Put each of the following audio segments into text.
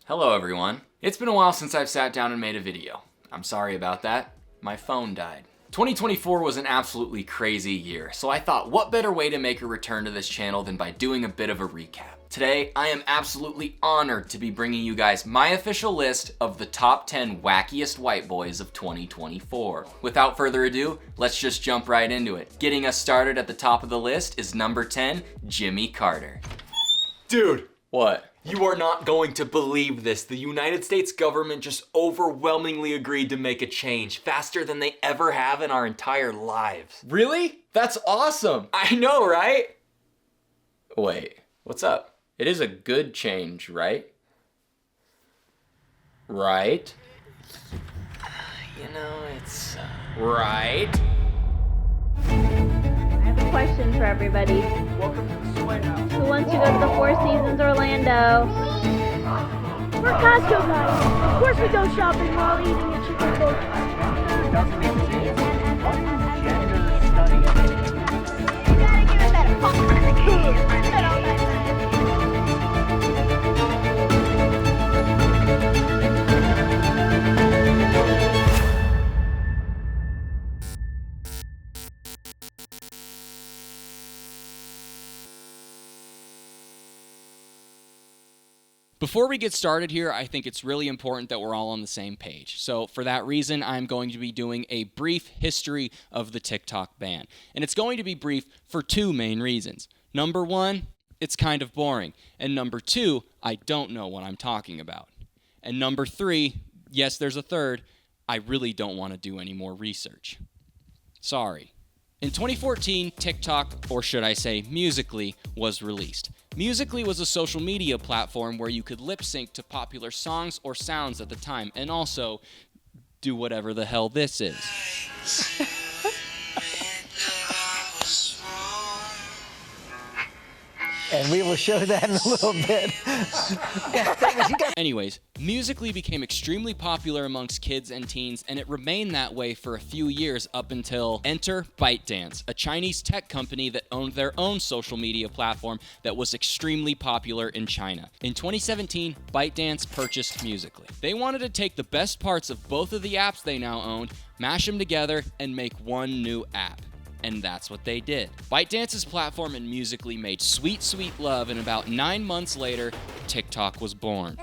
Hello everyone. It's been a while since I've sat down and made a video. I'm sorry about that. My phone died. 2024 was an absolutely crazy year, so I thought what better way to make a return to this channel than by doing a bit of a recap. Today, I am absolutely honored to be bringing you guys my official list of the top 10 wackiest white boys of 2024. Without further ado, let's just jump right into it. Getting us started at the top of the list is number 10, Jimmy Carter. Dude. What? You are not going to believe this. The United States government just overwhelmingly agreed to make a change faster than they ever have in our entire lives. Really? That's awesome. I know, right? Wait, what's up? It is a good change, right? Right? You know, it's... Right? I have a question for everybody. Welcome to the White House. Who wants to go to the Four Seasons Orlando? We're Costco guys. Of course we go shopping while eating a chicken bowl. Doesn't make sense. What is gender studies? You gotta give it that pop for the kids. And all that. Before we get started here, I think it's really important that we're all on the same page. So for that reason, I'm going to be doing a brief history of the TikTok ban. And it's going to be brief for two main reasons. Number one, it's kind of boring. And number two, I don't know what I'm talking about. And number three, yes, there's a third, I really don't want to do any more research. Sorry. In 2014, TikTok, or should I say Musical.ly, was released. Musical.ly was a social media platform where you could lip sync to popular songs or sounds at the time, and also do whatever the hell this is. And we will show that in a little bit. Anyways, Musical.ly became extremely popular amongst kids and teens, and it remained that way for a few years up until enter ByteDance, a Chinese tech company that owned their own social media platform that was extremely popular in China. In 2017, ByteDance purchased Musical.ly. They wanted to take the best parts of both of the apps they now owned, mash them together, and make one new app. And that's what they did. ByteDance's platform and Musical.ly made sweet, sweet love, and about 9 months later, TikTok was born.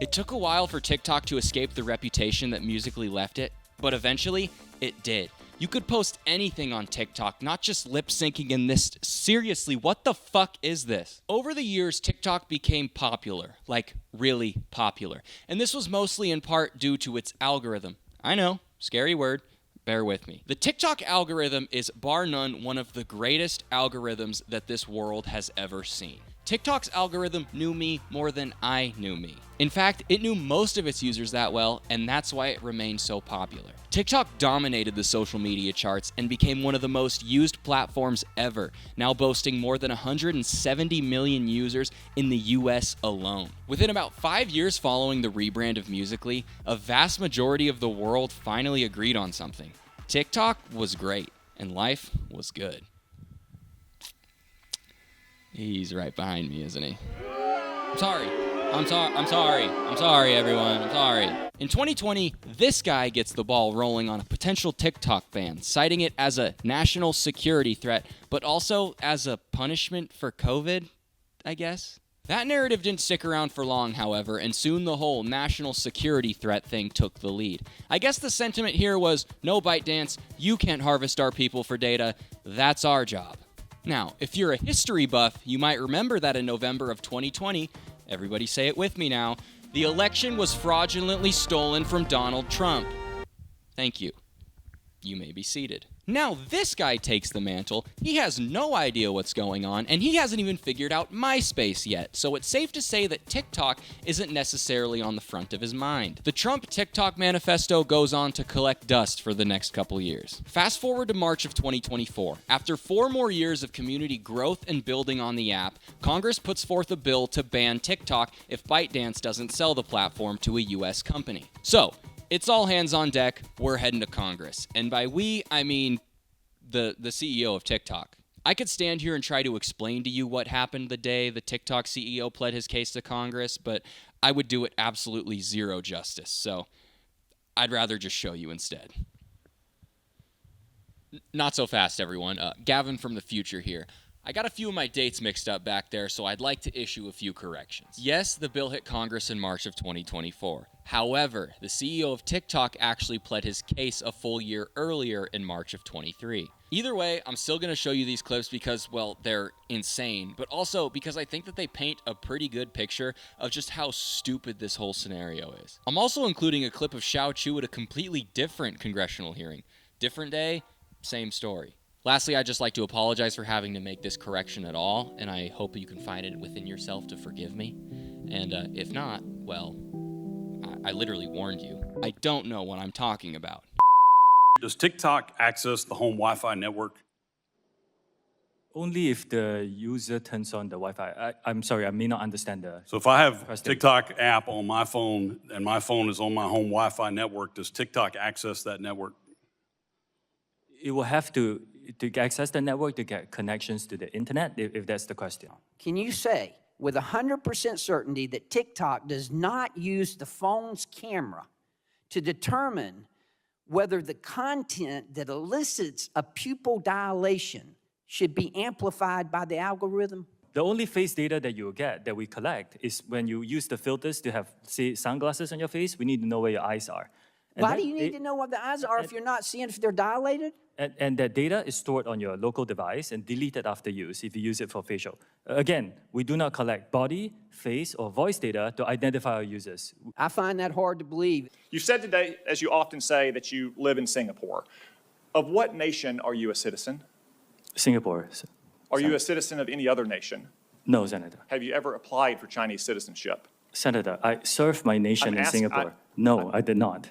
It took a while for TikTok to escape the reputation that Musical.ly left it, but eventually, it did. You could post anything on TikTok, not just lip syncing in this. Seriously, what the fuck is this? Over the years, TikTok became popular, like really popular. And this was mostly in part due to its algorithm. I know, scary word. Bear with me. The TikTok algorithm is bar none one of the greatest algorithms that this world has ever seen. TikTok's algorithm knew me more than I knew me. In fact, it knew most of its users that well, and that's why it remained so popular. TikTok dominated the social media charts and became one of the most used platforms ever, now boasting more than 170 million users in the US alone. Within about 5 years following the rebrand of Musical.ly, a vast majority of the world finally agreed on something. TikTok was great, and life was good. He's right behind me, isn't he? I'm sorry, everyone. I'm sorry. In 2020, this guy gets the ball rolling on a potential TikTok ban, citing it as a national security threat, but also as a punishment for COVID, I guess. That narrative didn't stick around for long, however, and soon the whole national security threat thing took the lead. I guess the sentiment here was, no ByteDance, you can't harvest our people for data, that's our job. Now, if you're a history buff, you might remember that in November of 2020, everybody say it with me now, the election was fraudulently stolen from Donald Trump. Thank you. You may be seated. Now this guy takes the mantle, he has no idea what's going on, and he hasn't even figured out MySpace yet, so it's safe to say that TikTok isn't necessarily on the front of his mind. The Trump TikTok manifesto goes on to collect dust for the next couple years. Fast forward to March of 2024. After 4 more years of community growth and building on the app, Congress puts forth a bill to ban TikTok if ByteDance doesn't sell the platform to a US company. So, it's all hands on deck, we're heading to Congress. And by we, I mean the CEO of TikTok. I could stand here and try to explain to you what happened the day the TikTok CEO pled his case to Congress, but I would do it absolutely zero justice, so I'd rather just show you instead. Not so fast, everyone. Gavin from the future here. I got a few of my dates mixed up back there, so I'd like to issue a few corrections. Yes, the bill hit Congress in March of 2024. However, the CEO of TikTok actually pled his case a full year earlier in March of 23. Either way, I'm still going to show you these clips because, well, they're insane, but also because I think that they paint a pretty good picture of just how stupid this whole scenario is. I'm also including a clip of Xiao Chu at a completely different congressional hearing. Different day, same story. Lastly, I'd just like to apologize for having to make this correction at all, and I hope you can find it within yourself to forgive me. And if not, well, I literally warned you. I don't know what I'm talking about. Does TikTok access the home Wi-Fi network? Only if the user turns on the Wi-Fi. I'm sorry, I may not understand the... So if I have Question. TikTok app on my phone and my phone is on my home Wi-Fi network, does TikTok access that network? It will have to access the network to get connections to the internet, if that's the question. Can you say with 100% certainty that TikTok does not use the phone's camera to determine whether the content that elicits a pupil dilation should be amplified by the algorithm? The only face data that you will get, that we collect, is when you use the filters to have, say, sunglasses on your face, we need to know where your eyes are. And Why that- do you need to know what the eyes are if you're not seeing if they're dilated? And that data is stored on your local device and deleted after use if you use it for facial. Again, we do not collect body, face, or voice data to identify our users. I find that hard to believe. You said today, as you often say, that you live in Singapore. Of what nation are you a citizen? Singapore. Are you a citizen of any other nation? No, Senator. Have you ever applied for Chinese citizenship? Senator, I served my nation in Singapore. No, I did not.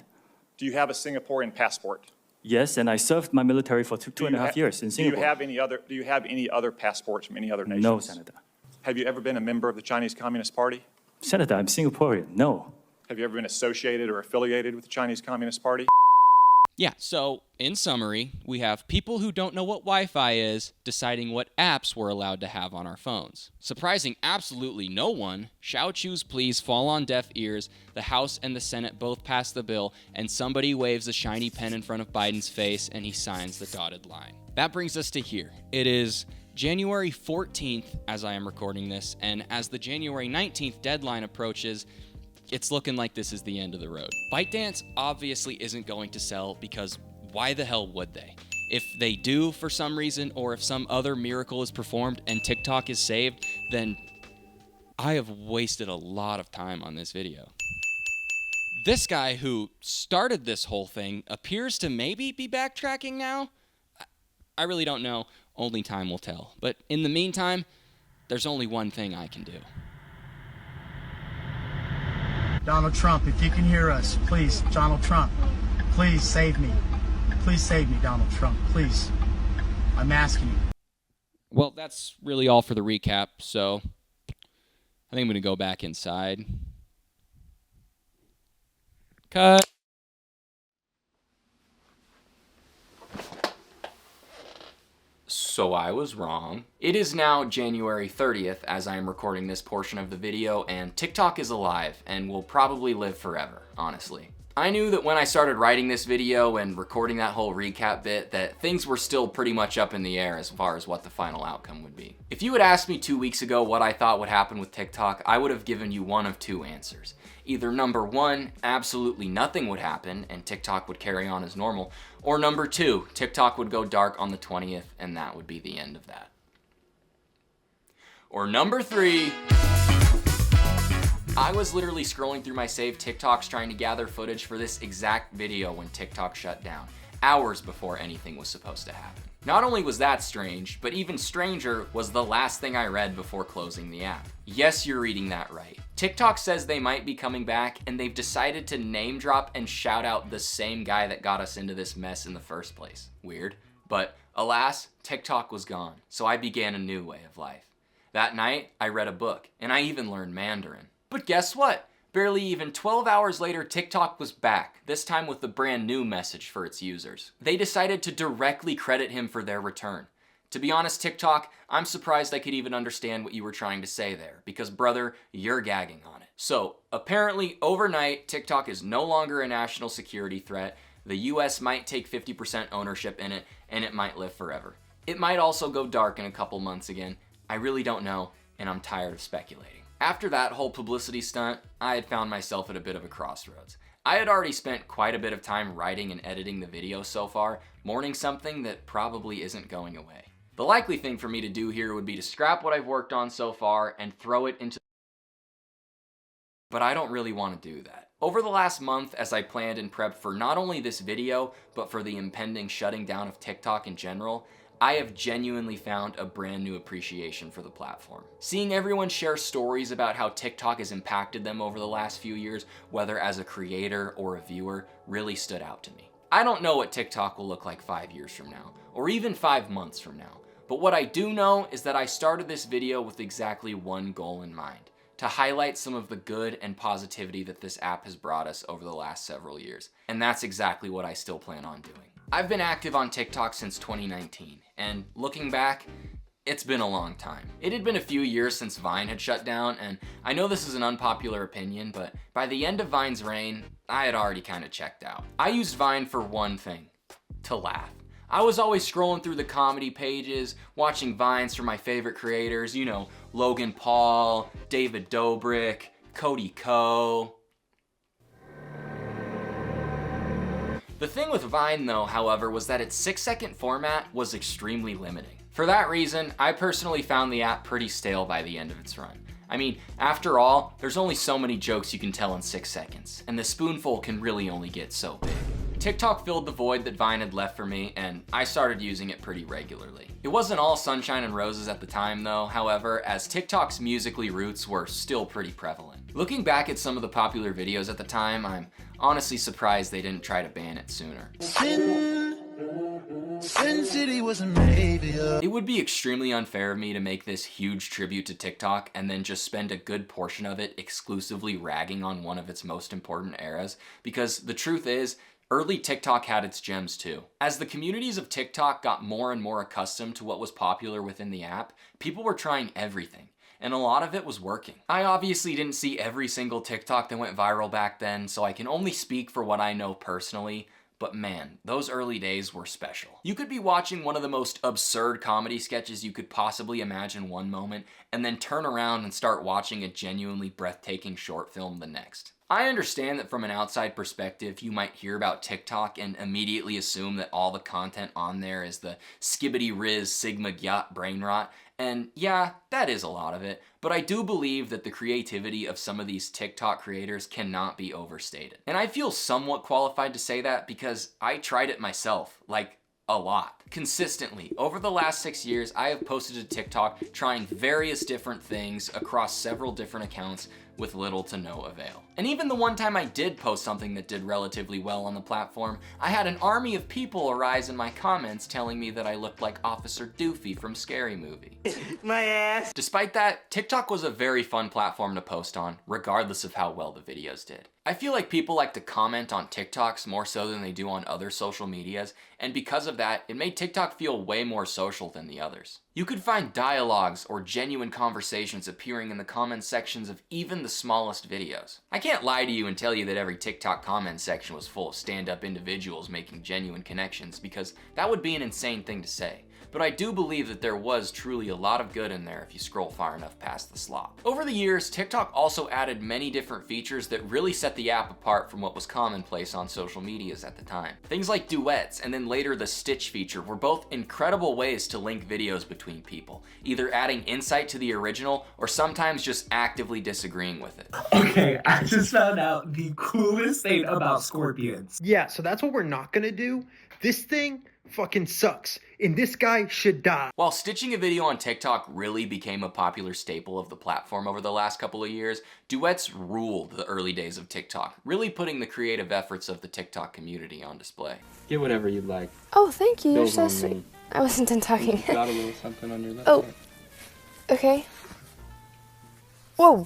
Do you have a Singaporean passport? Yes, and I served my military for two and a half years in Singapore. Do you have any other passports from any other nations? No, Senator. Have you ever been a member of the Chinese Communist Party? Senator, I'm Singaporean. No. Have you ever been associated or affiliated with the Chinese Communist Party? Yeah, so in summary, we have people who don't know what Wi-Fi is deciding what apps we're allowed to have on our phones. Surprising absolutely no one, Xiao Chu's pleas fall on deaf ears, the House and the Senate both pass the bill, and somebody waves a shiny pen in front of Biden's face and he signs the dotted line. That brings us to here. It is January 14th as I am recording this, and as the January 19th deadline approaches, it's looking like this is the end of the road. ByteDance obviously isn't going to sell because why the hell would they? If they do for some reason, or if some other miracle is performed and TikTok is saved, then I have wasted a lot of time on this video. This guy who started this whole thing appears to maybe be backtracking now. I really don't know. Only time will tell. But in the meantime, there's only one thing I can do. Donald Trump, if you can hear us, please, Donald Trump, please save me. Please save me, Donald Trump, please. I'm asking you. Well, that's really all for the recap, so I think I'm going to go back inside. Cut. So I was wrong. It is now January 30th as I am recording this portion of the video, and TikTok is alive and will probably live forever, honestly. I knew that when I started writing this video and recording that whole recap bit that things were still pretty much up in the air as far as what the final outcome would be. If you had asked me 2 weeks ago what I thought would happen with TikTok, I would have given you one of two answers. Either number one, absolutely nothing would happen and TikTok would carry on as normal, or number two, TikTok would go dark on the 20th and that would be the end of that. Or number three, I was literally scrolling through my saved TikToks trying to gather footage for this exact video when TikTok shut down, hours before anything was supposed to happen. Not only was that strange, but even stranger was the last thing I read before closing the app. Yes, you're reading that right. TikTok says they might be coming back, and they've decided to name drop and shout out the same guy that got us into this mess in the first place. Weird. But alas, TikTok was gone, so I began a new way of life. That night, I read a book, and I even learned Mandarin. But guess what? Barely even 12 hours later, TikTok was back, this time with a brand new message for its users. They decided to directly credit him for their return. To be honest, TikTok, I'm surprised I could even understand what you were trying to say there, because brother, you're gagging on it. So, apparently, overnight, TikTok is no longer a national security threat, the US might take 50% ownership in it, and it might live forever. It might also go dark in a couple months again. I really don't know, and I'm tired of speculating. After that whole publicity stunt, I had found myself at a bit of a crossroads. I had already spent quite a bit of time writing and editing the video so far, mourning something that probably isn't going away. The likely thing for me to do here would be to scrap what I've worked on so far and throw it into, but I don't really want to do that. Over the last month, as I planned and prepped for not only this video, but for the impending shutting down of TikTok in general, I have genuinely found a brand new appreciation for the platform. Seeing everyone share stories about how TikTok has impacted them over the last few years, whether as a creator or a viewer, really stood out to me. I don't know what TikTok will look like 5 years from now, or even 5 months from now. But what I do know is that I started this video with exactly one goal in mind: to highlight some of the good and positivity that this app has brought us over the last several years. And that's exactly what I still plan on doing. I've been active on TikTok since 2019, and looking back, it's been a long time. It had been a few years since Vine had shut down, and I know this is an unpopular opinion, but by the end of Vine's reign, I had already kind of checked out. I used Vine for one thing: to laugh. I was always scrolling through the comedy pages, watching Vines from my favorite creators, you know, Logan Paul, David Dobrik, Cody Ko. The thing with Vine though, however, was that its 6-second format was extremely limiting. For that reason, I personally found the app pretty stale by the end of its run. I mean, after all, there's only so many jokes you can tell in 6 seconds, and the spoonful can really only get so big. TikTok filled the void that Vine had left for me, and I started using it pretty regularly. It wasn't all sunshine and roses at the time though, however, as TikTok's musically roots were still pretty prevalent. Looking back at some of the popular videos at the time, I'm honestly surprised they didn't try to ban it sooner. Sin City was a maybe. It would be extremely unfair of me to make this huge tribute to TikTok and then just spend a good portion of it exclusively ragging on one of its most important eras, because the truth is, early TikTok had its gems too. As the communities of TikTok got more and more accustomed to what was popular within the app, people were trying everything, and a lot of it was working. I obviously didn't see every single TikTok that went viral back then, so I can only speak for what I know personally, but man, those early days were special. You could be watching one of the most absurd comedy sketches you could possibly imagine one moment, and then turn around and start watching a genuinely breathtaking short film the next. I understand that from an outside perspective, you might hear about TikTok and immediately assume that all the content on there is the skibbity riz sigma gyat brain rot, and yeah, that is a lot of it, but I do believe that the creativity of some of these TikTok creators cannot be overstated. And I feel somewhat qualified to say that because I tried it myself, like a lot. Consistently, over the last 6 years, I have posted to TikTok trying various different things across several different accounts with little to no avail. And even the one time I did post something that did relatively well on the platform, I had an army of people arise in my comments telling me that I looked like Officer Doofy from Scary Movie. My ass! Despite that, TikTok was a very fun platform to post on, regardless of how well the videos did. I feel like people like to comment on TikToks more so than they do on other social medias, and because of that, it made TikTok feel way more social than the others. You could find dialogues or genuine conversations appearing in the comment sections of even the smallest videos. I can't lie to you and tell you that every TikTok comment section was full of stand-up individuals making genuine connections, because that would be an insane thing to say. But I do believe that there was truly a lot of good in there if you scroll far enough past the slop. Over the years, TikTok also added many different features that really set the app apart from what was commonplace on social medias at the time. Things like duets and then later the stitch feature were both incredible ways to link videos between people, either adding insight to the original or sometimes just actively disagreeing with it. Okay, I just found out the coolest thing about scorpions. Yeah, so that's what we're not gonna do. This thing fucking sucks, and this guy should die. While stitching a video on TikTok really became a popular staple of the platform over the last couple of years, duets ruled the early days of TikTok, really putting the creative efforts of the TikTok community on display. Get whatever you'd like. Oh, thank you. You're Those so on sweet. me. I wasn't done talking. You got a little something on your left Oh, hand. okay. Whoa.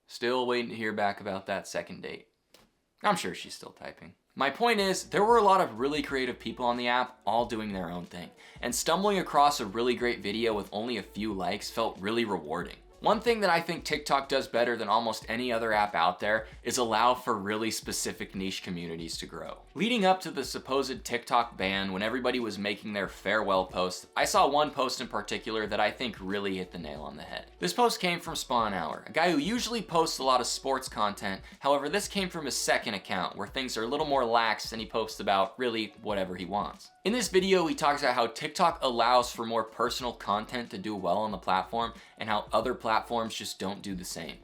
Still waiting to hear back about that second date. I'm sure she's still typing. My point is, there were a lot of really creative people on the app all doing their own thing, and stumbling across a really great video with only a few likes felt really rewarding. One thing that I think TikTok does better than almost any other app out there is allow for really specific niche communities to grow. Leading up to the supposed TikTok ban, when everybody was making their farewell posts, I saw one post in particular that I think really hit the nail on the head. This post came from Spawn Hour, a guy who usually posts a lot of sports content. However, this came from his second account, where things are a little more lax and he posts about really whatever he wants. In this video, he talks about how TikTok allows for more personal content to do well on the platform, and how other platforms just don't do the same.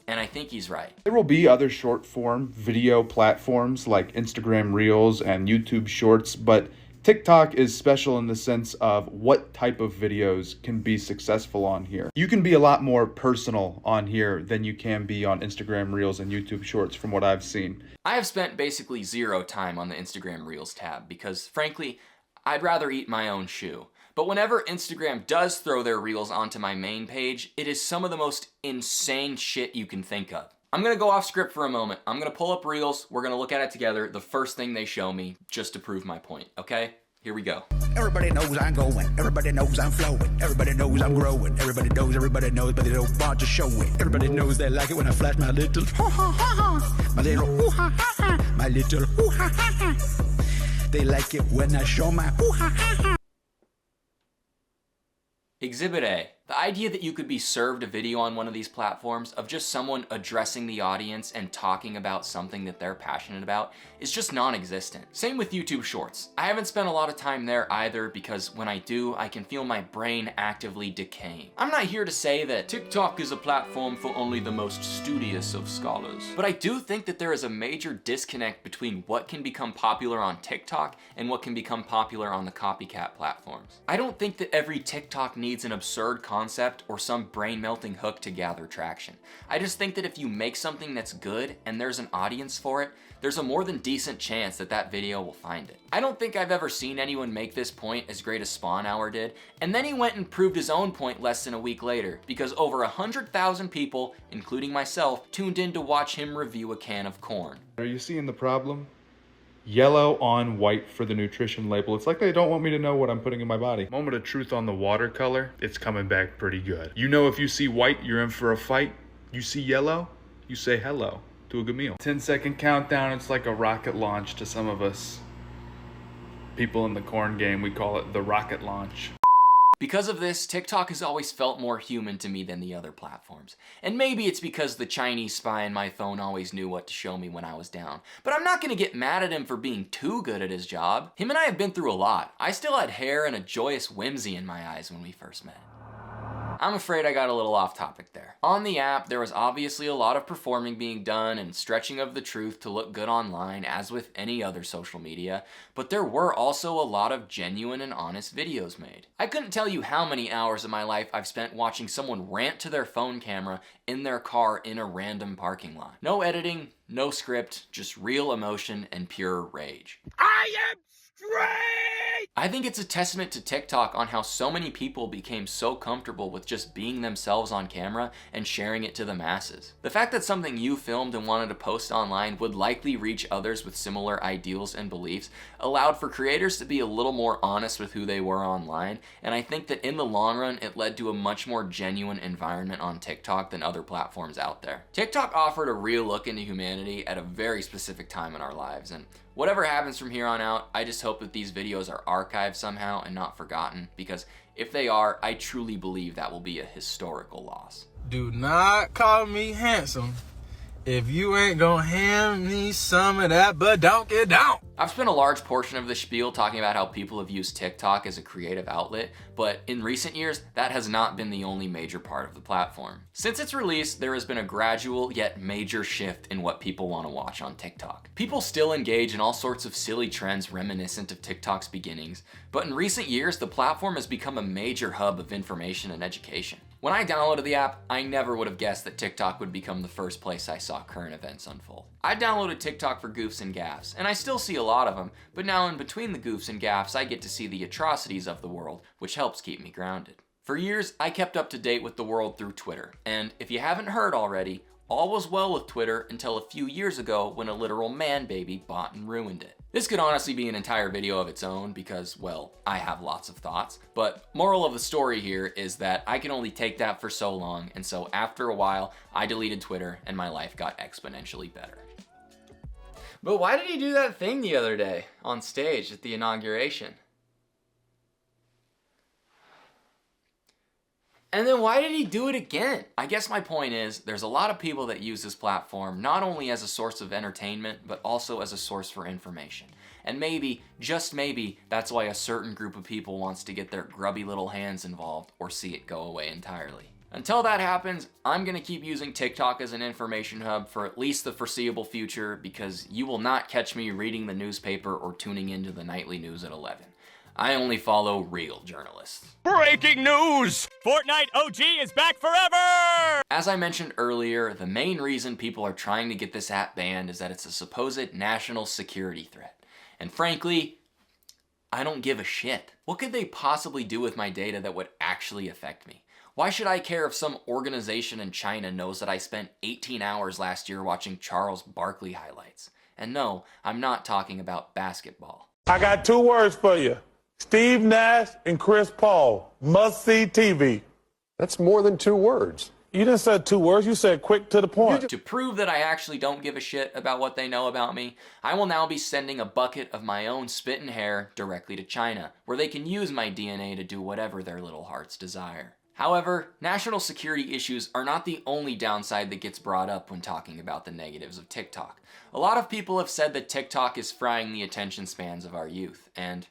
And I think he's right. There will be other short form video platforms like Instagram Reels and YouTube Shorts, but TikTok is special in the sense of what type of videos can be successful on here. You can be a lot more personal on here than you can be on Instagram Reels and YouTube Shorts from what I've seen. I have spent basically zero time on the Instagram Reels tab because, frankly, I'd rather eat my own shoe. But whenever Instagram does throw their Reels onto my main page, it is some of the most insane shit you can think of. I'm gonna go off script for a moment. I'm gonna pull up Reels, we're gonna look at it together, the first thing they show me, just to prove my point, okay? Here we go. Everybody knows I'm going, everybody knows I'm flowing, everybody knows I'm growing, everybody knows, but they don't want to show it. Everybody knows they like it when I flash my little ha-ha-ha-ha, my little hoo-ha-ha-ha, my little hoo-ha-ha-ha. They like it when I show my hoo-ha-ha-ha. Exhibit A. The idea that you could be served a video on one of these platforms of just someone addressing the audience and talking about something that they're passionate about is just non-existent. Same with YouTube Shorts. I haven't spent a lot of time there either because when I do, I can feel my brain actively decaying. I'm not here to say that TikTok is a platform for only the most studious of scholars, but I do think that there is a major disconnect between what can become popular on TikTok and what can become popular on the copycat platforms. I don't think that every TikTok needs an absurd concept or some brain-melting hook to gather traction. I just think that if you make something that's good and there's an audience for it, there's a more than decent chance that that video will find it. I don't think I've ever seen anyone make this point as great as Spawn Hour did, and then he went and proved his own point less than a week later, because over 100,000 people, including myself, tuned in to watch him review a can of corn. Are you seeing the problem? Yellow on white for the nutrition label. It's like they don't want me to know what I'm putting in my body. Moment of truth on the watercolor. It's coming back pretty good. You know, if you see white, you're in for a fight. You see yellow, you say hello to a good meal. 10-second countdown. It's like a rocket launch to some of us. People in the corn game, we call it the rocket launch. Because of this, TikTok has always felt more human to me than the other platforms. And maybe it's because the Chinese spy in my phone always knew what to show me when I was down. But I'm not gonna get mad at him for being too good at his job. Him and I have been through a lot. I still had hair and a joyous whimsy in my eyes when we first met. I'm afraid I got a little off topic there. On the app, there was obviously a lot of performing being done and stretching of the truth to look good online, as with any other social media, but there were also a lot of genuine and honest videos made. I couldn't tell you how many hours of my life I've spent watching someone rant to their phone camera in their car in a random parking lot. No editing, no script, just real emotion and pure rage. I am straight! I think it's a testament to TikTok on how so many people became so comfortable with just being themselves on camera and sharing it to the masses. The fact that something you filmed and wanted to post online would likely reach others with similar ideals and beliefs allowed for creators to be a little more honest with who they were online, and I think that in the long run it led to a much more genuine environment on TikTok than other platforms out there. TikTok offered a real look into humanity at a very specific time in our lives, and whatever happens from here on out, I just hope that these videos are archived somehow and not forgotten, because if they are, I truly believe that will be a historical loss. Do not call me handsome if you ain't gonna hand me some of that, but don't get down. I've spent a large portion of this spiel talking about how people have used TikTok as a creative outlet, but in recent years, that has not been the only major part of the platform. Since its release, there has been a gradual yet major shift in what people want to watch on TikTok. People still engage in all sorts of silly trends reminiscent of TikTok's beginnings, but in recent years, the platform has become a major hub of information and education. When I downloaded the app, I never would have guessed that TikTok would become the first place I saw current events unfold. I downloaded TikTok for goofs and gaffs, and I still see a lot of them, but now in between the goofs and gaffs, I get to see the atrocities of the world, which helps keep me grounded. For years, I kept up to date with the world through Twitter, and if you haven't heard already, All was well with Twitter until a few years ago when a literal man baby bought and ruined it. This could honestly be an entire video of its own because, well, I have lots of thoughts. But moral of the story here is that I can only take that for so long, and so after a while, I deleted Twitter and my life got exponentially better. But why did he do that thing the other day on stage at the inauguration? And then why did he do it again? I guess my point is, there's a lot of people that use this platform not only as a source of entertainment, but also as a source for information. And maybe, just maybe, that's why a certain group of people wants to get their grubby little hands involved or see it go away entirely. Until that happens, I'm gonna keep using TikTok as an information hub for at least the foreseeable future, because you will not catch me reading the newspaper or tuning into the nightly news at 11. I only follow real journalists. Breaking news! Fortnite OG is back forever! As I mentioned earlier, the main reason people are trying to get this app banned is that it's a supposed national security threat. And frankly, I don't give a shit. What could they possibly do with my data that would actually affect me? Why should I care if some organization in China knows that I spent 18 hours last year watching Charles Barkley highlights? And no, I'm not talking about basketball. I got 2 words for you. Steve Nash and Chris Paul. Must-see TV. That's more than 2 words. You didn't say 2 words. You said quick to the point. To prove that I actually don't give a shit about what they know about me, I will now be sending a bucket of my own spit and hair directly to China, where they can use my DNA to do whatever their little hearts desire. However, national security issues are not the only downside that gets brought up when talking about the negatives of TikTok. A lot of people have said that TikTok is frying the attention spans of our youth, and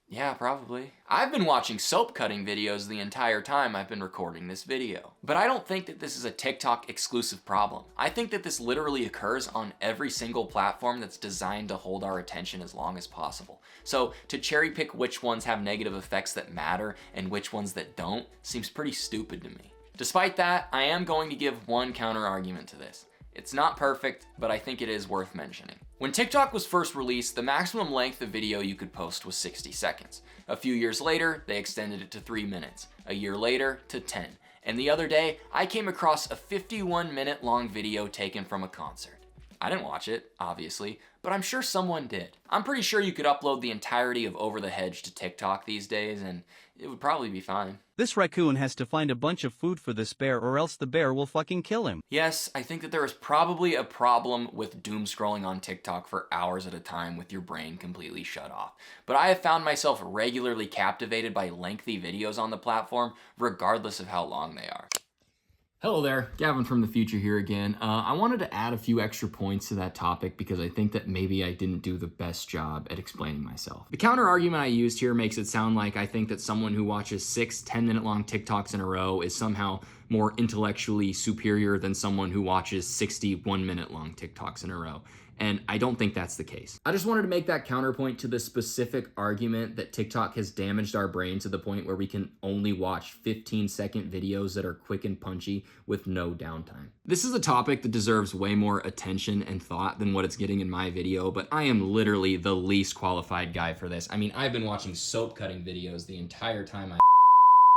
yeah, probably. I've been watching soap cutting videos the entire time I've been recording this video. But I don't think that this is a TikTok exclusive problem. I think that this literally occurs on every single platform that's designed to hold our attention as long as possible. So to cherry pick which ones have negative effects that matter and which ones that don't seems pretty stupid to me. Despite that, I am going to give one counter argument to this. It's not perfect, but I think it is worth mentioning. When TikTok was first released, the maximum length of video you could post was 60 seconds. A few years later, they extended it to 3 minutes. A year later, to 10. And the other day, I came across a 51-minute long video taken from a concert. I didn't watch it, obviously, but I'm sure someone did. I'm pretty sure you could upload the entirety of Over the Hedge to TikTok these days, and it would probably be fine. This raccoon has to find a bunch of food for this bear or else the bear will fucking kill him. Yes, I think that there is probably a problem with doom scrolling on TikTok for hours at a time with your brain completely shut off. But I have found myself regularly captivated by lengthy videos on the platform, regardless of how long they are. Hello there, Gavin from the future here again. I wanted to add a few extra points to that topic because I think that maybe I didn't do the best job at explaining myself. The counter argument I used here makes it sound like I think that someone who watches 6 10-minute long TikToks in a row is somehow more intellectually superior than someone who watches 60 1-minute long TikToks in a row. And I don't think that's the case. I just wanted to make that counterpoint to the specific argument that TikTok has damaged our brain to the point where we can only watch 15-second videos that are quick and punchy with no downtime. This is a topic that deserves way more attention and thought than what it's getting in my video, but I am literally the least qualified guy for this. I mean, I've been watching soap cutting videos the entire time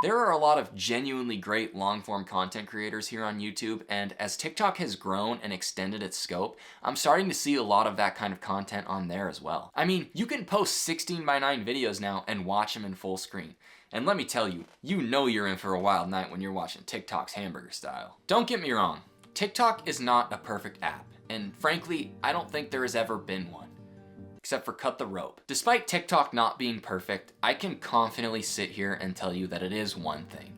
There are a lot of genuinely great long-form content creators here on YouTube, and as TikTok has grown and extended its scope, I'm starting to see a lot of that kind of content on there as well. I mean, you can post 16:9 videos now and watch them in full screen. And let me tell you, you know you're in for a wild night when you're watching TikTok's hamburger style. Don't get me wrong, TikTok is not a perfect app, and frankly, I don't think there has ever been one. Except for Cut the Rope. Despite TikTok not being perfect, I can confidently sit here and tell you that it is one thing: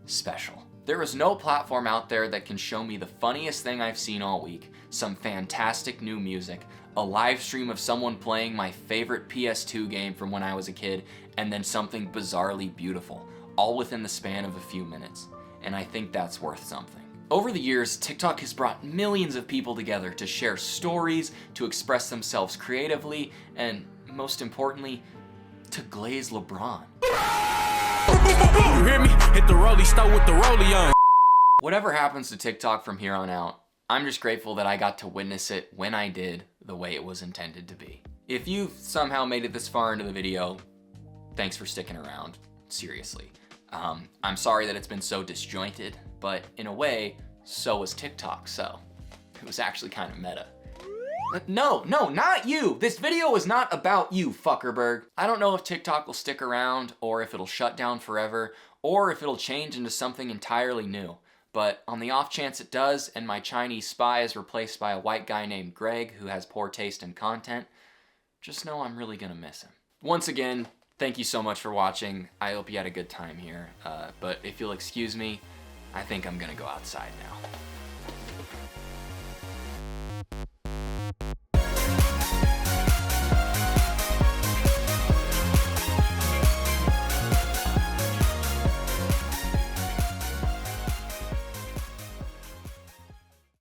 special. There is no platform out there that can show me the funniest thing I've seen all week, some fantastic new music, a live stream of someone playing my favorite PS2 game from when I was a kid, and then something bizarrely beautiful, all within the span of a few minutes. And I think that's worth something. Over the years, TikTok has brought millions of people together to share stories, to express themselves creatively, and most importantly, to glaze LeBron. You hear me? Hit the rollie, start with the rollie on. Whatever happens to TikTok from here on out, I'm just grateful that I got to witness it when I did, the way it was intended to be. If you've somehow made it this far into the video, thanks for sticking around, seriously. I'm sorry that it's been so disjointed, but in a way, so was TikTok, so it was actually kind of meta. No, not you! This video is not about you, Fuckerberg. I don't know if TikTok will stick around, or if it'll shut down forever, or if it'll change into something entirely new. But on the off chance it does, and my Chinese spy is replaced by a white guy named Greg who has poor taste in content, just know I'm really gonna miss him. Once again, thank you so much for watching. I hope you had a good time here. But if you'll excuse me, I think I'm gonna go outside now.